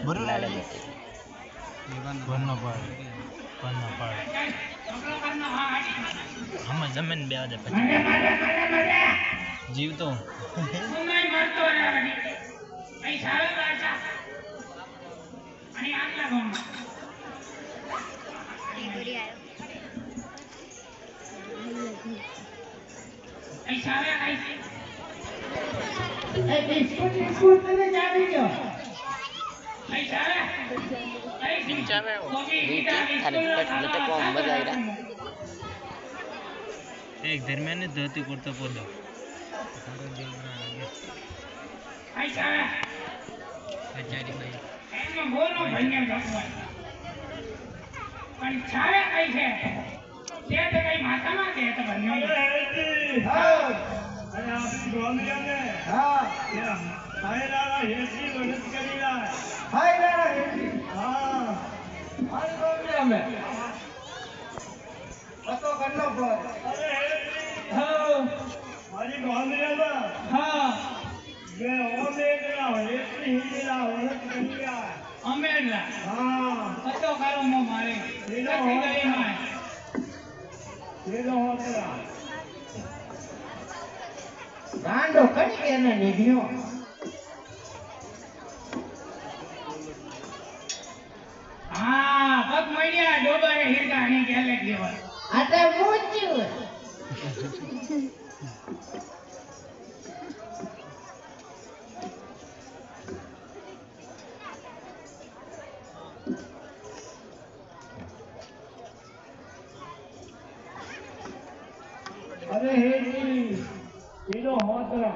બરું લાલે વનનો પાડ આમાં જમીન બે દે પછી જીવતો एक दरम्यान धोती कुर्ता पोलो ગાંડો કઈ એને નીકળ્યો હા પગ મળ્યા ડોબારે હિરકા ની ગેલે દેવા આ તો મૂચ્યું अरे हे लो होतरा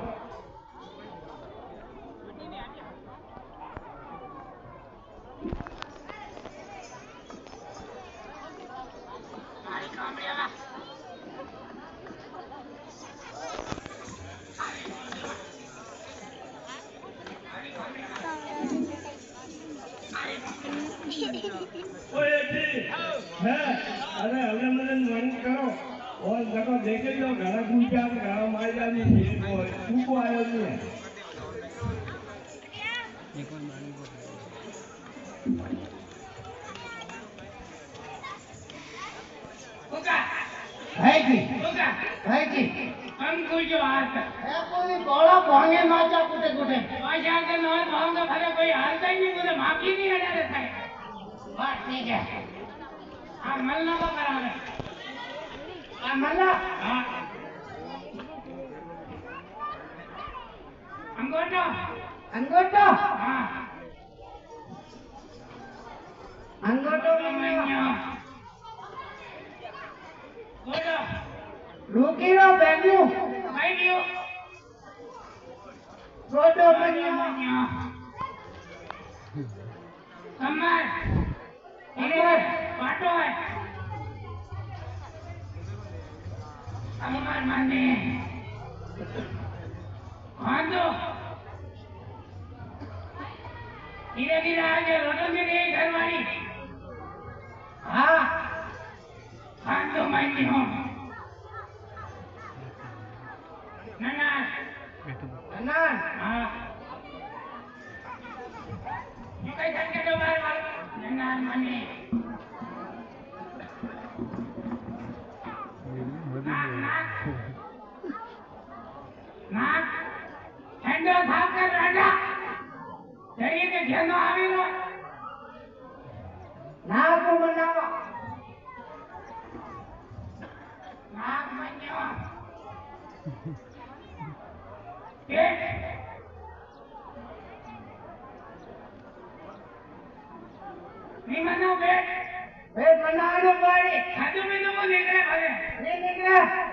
अरे अभिनंदन मन करो और देखो देखे जो घर पूछा घर माया नहीं तू को आयो नहीं है है कि हम कोई जो हाथ है कोई बोला भांगे नाचा कुटे कुटे पाछा के नॉन भांगा खरे कोई हालता ही नहीं मुझे माफी नहीं हटा देता है बात ठीक है आप मलना को करा रहे मल्ला हाँ अंगोटो अंगोटो हाँ अंगोटो मन्यो गोटो रुकीरो बेगू बैठियो गोटो बनियो मन्यो कमर कमर पाटो है कमर माने खांदो धीरे धीरे आगे रोटो में गई घरवाली हाँ खांदो मानी हो नाना अनान हाँ ये कहीं जाके दो बार नाना माने नाक ठंडो साफ कर राजा जरिए के घेनो आवी रो नाक बनावा नाक मन्यो पेट निमनो पेट पेट बनाने पड़ी खादो में तो वो निकले भले नहीं निकला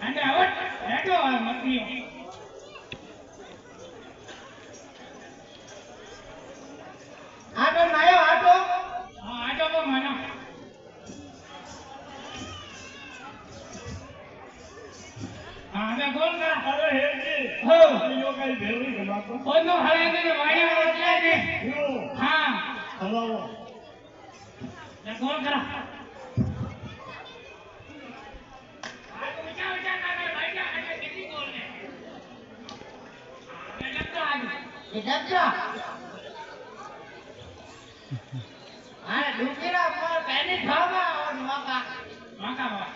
अंडा आवट બેઠો હોય મતીઓ આટો નાયો આટો હા આજો કો માનો હા હવે ગોલ કરા અરે હેજી હો યો કઈ ભેળી કે બાપુ ઓનો હળે ને વાયા એટલે ને યો હા હલાવો ને ગોલ કરા આ ઊંચા ઊંચા કાકા ભાઈજા એટલે કેટલી ગોલ ને હવે લગતો આજ એ ડબજો આ ડુકીરા પર પેની ખાવા ઓર મોકા માકા બા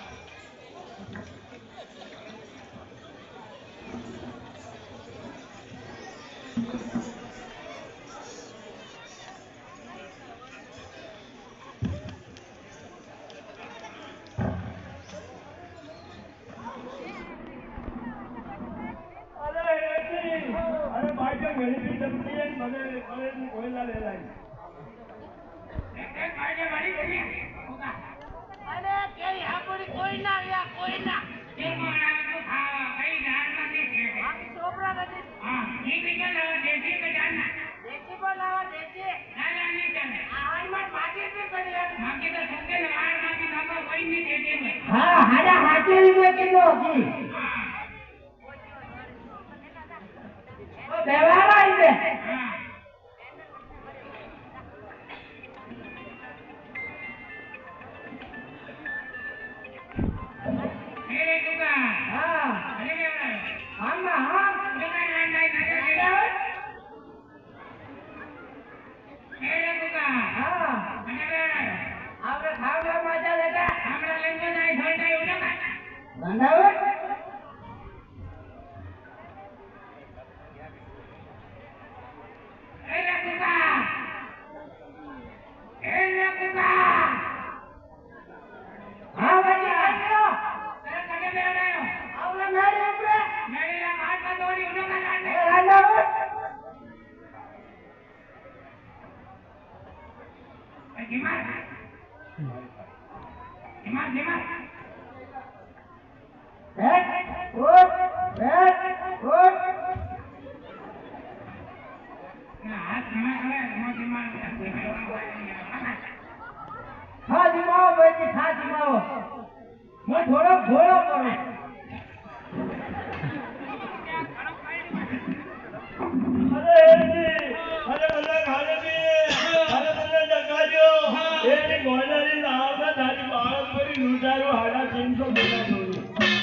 અરે હેજી અરે બાઈક ઘણી બી જમતી હે મને ની કોઈલા લે લાઈ એક ભાઈને મારી ગઈ ઓકા અને કેરી હાપડી કોઈ ના યા કોઈ ના તે મારા તો ખાવા કઈ ગાડમાં દે છે આ છોકરા નથી હા ઈ બીજા ના દેશી કે જાનના દેખી બોલાવા દેખી ના ના નહીં ચાલે આ હાલમાં પાટી પે પડી બાકી તો સકે ને વાળ માંથી નંબર કોઈ નહીં દેજે ને હા હાડા 60 રૂપિયા કિલો હતી ઓ બેવારા આઈ હા મેરે કુકા હા અરે બેવડા આમાં હા દુકાન લાંડાઈ નજર દેલા મેરે કુકા હા અને બેવડા આપણે ખાવડા માજા લેતા हमरा लेंगे नहीं धंधा उड़ा का ધંધાવે ए रकुका હા બાજી આવ્યો तेरा कटे में उड़ायो આવલે મેરી ઉપર मेरे ला हाथ का दौड़ी उड़ा का लाने એ રાંધાવે दिमाग दिमाग दिमाग બેઠ ઉઠ ना हाथ में करे मो दिमाग ખા જીમાવો બેટી ખા જીમાવો હું થોડો ઘોડો કરું અરે હેજી અરે બધા ખાને બી અરે બધા જગાડ્યો એની ગોળાની નાવના તારી બાળક પરી લૂંટાયો 350 બોલા દોડ્યું ના